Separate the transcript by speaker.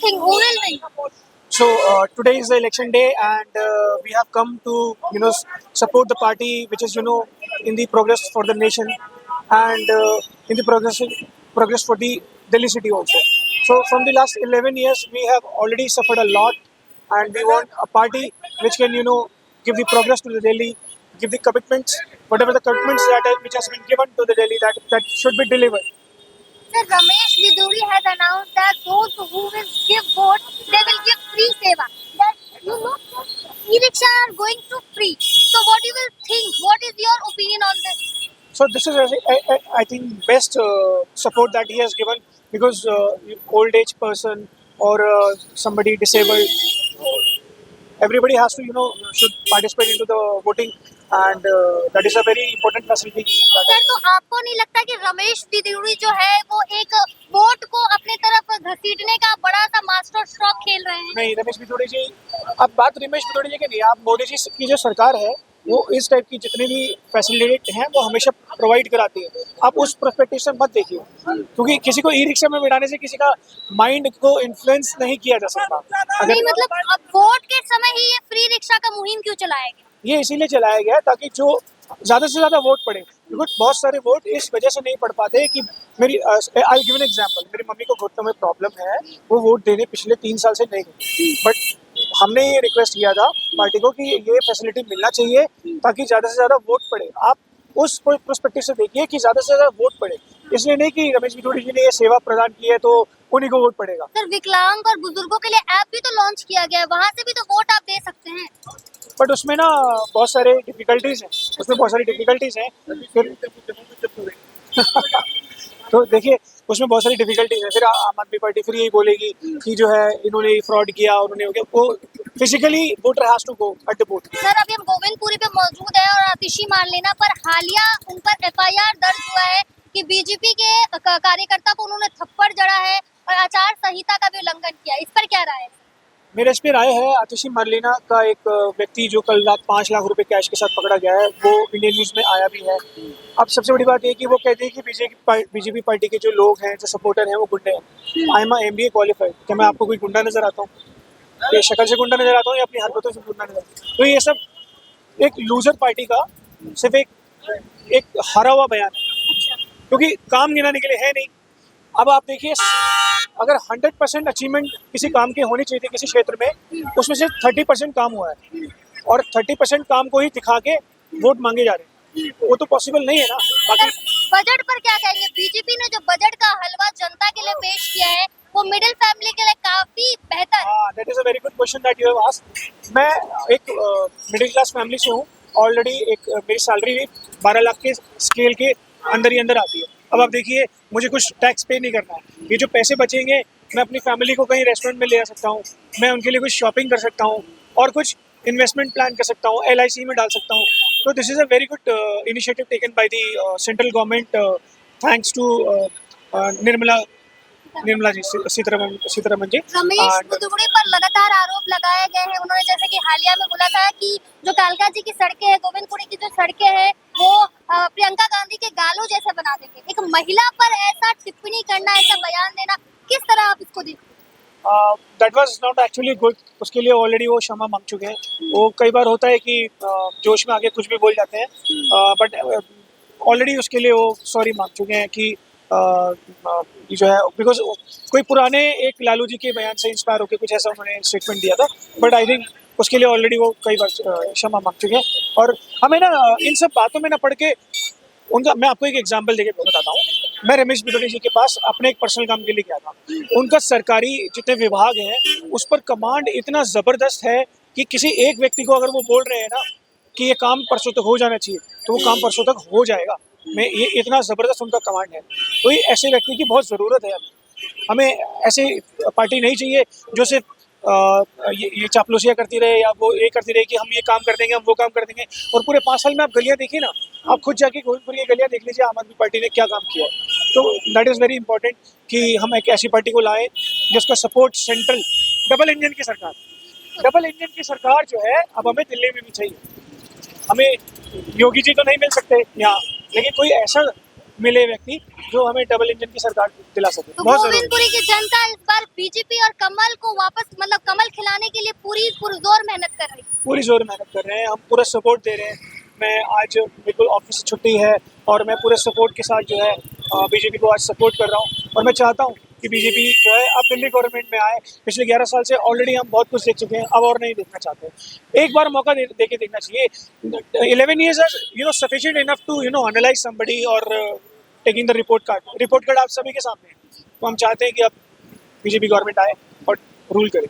Speaker 1: think? Who will win?
Speaker 2: So today is the election day, and we have come to support the party which is in the progress for the nation, and in the progress for the Delhi city also. So from the last 11 years, we have already suffered a lot, and we want a party which can give the progress to the Delhi, give the commitments, whatever the commitments which has been given to the Delhi, that should be delivered.
Speaker 1: Sir, Ramesh Biduri has announced that those who will give vote, they will give free seva. That e-rickshaw are going to free. So what you will think? What is your opinion on this?
Speaker 2: So this is, I think, best support that he has given, because old age person or somebody disabled, everybody has to should participate into the voting, and that is a very important facility.
Speaker 1: Sir, तो आपको नहीं लगता कि रमेश बिदूरी जो है वो एक vote को अपने तरफ घसीटने का बड़ा सा मास्टर स्ट्रोक खेल रहे हैं?
Speaker 2: नहीं, रमेश बिदोड़ी जी, अब बात रमेश बिदोड़ी जी की नहीं, आप मोदी जी की जो सरकार है वो इस टाइप की जितने भी फैसिलिटी हैं वो हमेशा प्रोवाइड कराती है। आप उस पर्सपेक्टिव से मत देखिए, क्योंकि किसी को ई रिक्शा में बिठाने से किसी का माइंड को इन्फ्लुएंस नहीं किया जा सकता।
Speaker 1: नहीं, मतलब अब वोट के समय ही ये फ्री रिक्शा का मुहिम क्यों चलाया गया?
Speaker 2: ये इसीलिए चलाया गया ताकि जो ज़्यादा से ज़्यादा वोट पड़े, क्योंकि बहुत सारे वोट इस वजह से नहीं पड़ पाते कि आई गिव एन एग्जांपल, मेरी मम्मी को घुटनों में प्रॉब्लम है, वो वोट देने पिछले 3 साल से नहीं गई, बट हमने ये रिक्वेस्ट किया था पार्टी को कि ये फैसिलिटी मिलना चाहिए ताकि ज़्यादा से ज़्यादा वोट पड़े। आप उस पर्सपेक्टिव से देखिए कि ज़्यादा से ज़्यादा वोट पड़े, इसलिए नहीं कि रमेश बिदूरी जी ने ये सेवा प्रदान की है तो उन्हीं को वोट पड़ेगा।
Speaker 1: सर, विकलांग और बुजुर्गों के लिए ऐप भी तो लॉन्च किया गया है, वहाँ से भी तो वोट आप दे सकते हैं।
Speaker 2: बट उसमें ना बहुत सारे डिफिकल्टीज हैं, फिर तो देखिए उसमें बहुत सारी डिफिकल्टीज है। फिर आम आदमी पार्टी फिर यही बोलेगी कि जो है इन्होंने फ्रॉड किया, उन्होंने वो physically voter has to go at the booth.
Speaker 1: Sir, अभी हम गोविंदपुरी पे मौजूद है और आतिशी मारलेना पर हालिया उन पर एफआईआर दर्ज हुआ है कि बीजेपी के कार्यकर्ता को उन्होंने थप्पड़ जड़ा है और आचार संहिता का भी उल्लंघन किया। इस पर क्या राय है?
Speaker 2: मेरे इस पे राय है, आतिशी मारलेना का एक व्यक्ति जो कल रात 5 लाख रुपए कैश के साथ पकड़ा गया है, वो इंडियन न्यूज़ में आया भी है। अब सबसे बड़ी बात ये कि वो कहते हैं कि बीजेपी पार्टी के जो लोग हैं, जो सपोर्टर हैं, वो गुंडे हैं। आई एम MBA क्वालिफाइड, क्या मैं आपको कोई गुंडा नजर आता हूँ? ये शक्ल से गुंडा नजर आता हूँ या अपनी हरकतों से गुंडा नजर आता हूँ? तो ये सब एक लूजर पार्टी का सिर्फ एक हारा हुआ बयान है, क्योंकि काम गिनाने के लिए है नहीं। अब आप देखिए, अगर 100% अचीवमेंट किसी काम की होनी चाहिए थी किसी क्षेत्र में, उसमें से 30% काम हुआ है, और 30% काम को ही दिखा के वोट मांगे जा रहे हैं, वो तो पॉसिबल नहीं है ना। बाकी
Speaker 1: बजट पर क्या कहेंगे? बीजेपी ने जो बजट का हलवा जनता के लिए पेश किया है वो मिडिल फैमिली के लिए काफी बेहतर है।
Speaker 2: That is a very good question that you have asked. मैं एक मिडिल क्लास फैमिली से हूँ, ऑलरेडी एक मेरी सैलरी भी 12 लाख के स्केल के अंदर ही अंदर आती है। अब आप देखिए, मुझे कुछ टैक्स पे नहीं करना है, ये जो पैसे बचेंगे मैं अपनी फैमिली को कहीं रेस्टोरेंट में ले आ सकता हूँ, मैं उनके लिए कुछ शॉपिंग कर सकता हूँ और कुछ इन्वेस्टमेंट प्लान कर सकता हूँ, LIC में डाल सकता हूँ। तो this is a very good initiative taken by the central government, thanks to Nirmala ji, Sitharaman ji.
Speaker 1: Ramesh Bidhuri पर लगातार आरोप लगाए गए हैं। उन्होंने जैसे कि हालिया में बोला था कि जो कालका जी की सड़कें हैं, गोविंदपुरी की जो सड़कें हैं, वो प्रियंका गांधी के गालों जैसे बना देंगे। एक महिला पर ऐसा टिप्पणी करना, ऐसा बयान देना, किस तरह आप इसको देखते हैं?
Speaker 2: That was not actually good. उसके लिए ऑलरेडी वो क्षमा मांग चुके हैं। वो कई बार होता है कि जोश में आगे कुछ भी बोल जाते हैं, बट ऑलरेडी उसके लिए वो सॉरी मांग चुके हैं कि जो है, बिकॉज कोई पुराने एक लालू जी के बयान से इंस्पायर होकर कुछ ऐसा उन्होंने स्टेटमेंट दिया था, बट आई थिंक उसके लिए ऑलरेडी वो कई बार क्षमा मांग चुके हैं। और हमें ना इन सब बातों में ना पढ़ के उनका, मैं आपको एक एग्जांपल देके बताता हूँ। मैं रमेश बिदूरी जी के पास अपने एक पर्सनल काम के लिए गया था। उनका सरकारी जितने विभाग हैं उस पर कमांड इतना ज़बरदस्त है कि किसी एक व्यक्ति को अगर वो बोल रहे हैं ना कि ये काम परसों तक हो जाना चाहिए, तो वो काम परसों तक हो जाएगा। मैं ये इतना ज़बरदस्त उनका कमांड है। तो ये ऐसे व्यक्ति की बहुत ज़रूरत है। हमें ऐसे पार्टी नहीं चाहिए जो सिर्फ ये चापलूसियाँ करती रहे या वो ये करती रहे कि हम ये काम कर देंगे, हम वो काम कर देंगे। और पूरे 5 साल में आप गलियाँ देखिए ना, आप खुद जाके गोविंदपुरी की गलियाँ देख लीजिए, आम आदमी पार्टी ने क्या काम किया है। तो दैट इज़ वेरी इंपॉर्टेंट कि हम एक ऐसी पार्टी को लाएं जिसका सपोर्ट सेंट्रल डबल इंजन की सरकार जो है अब हमें दिल्ली में भी चाहिए। हमें योगी जी तो नहीं मिल सकते यहाँ, लेकिन कोई ऐसा मिले व्यक्ति जो हमें डबल इंजन की सरकार दिला सके।
Speaker 1: तो
Speaker 2: बहुत जरूरी है।
Speaker 1: गोविंदपुरी की जनता इस बार बीजेपी और कमल कमल को वापस मतलब कमल खिलाने के लिए पूरी पुरजोर मेहनत कर रही है।
Speaker 2: पूरी जोर मेहनत कर रहे हैं, हम पूरा सपोर्ट दे रहे हैं। मैं आज बिल्कुल ऑफिस से छुट्टी है और मैं पूरे सपोर्ट के साथ जो है बीजेपी को आज सपोर्ट कर रहा हूँ और मैं चाहता हूँ कि बीजेपी जो है अब दिल्ली गवर्नमेंट में आए। पिछले 11 साल से ऑलरेडी हम बहुत कुछ देख चुके हैं, अब और नहीं देखना चाहते। एक बार मौका दे के देखना चाहिए। 11 years are sufficient enough to analyze somebody और टेकिंग द रिपोर्ट कार्ड आप सभी के सामने है। तो हम चाहते हैं कि अब बीजेपी गवर्नमेंट आए और रूल करे।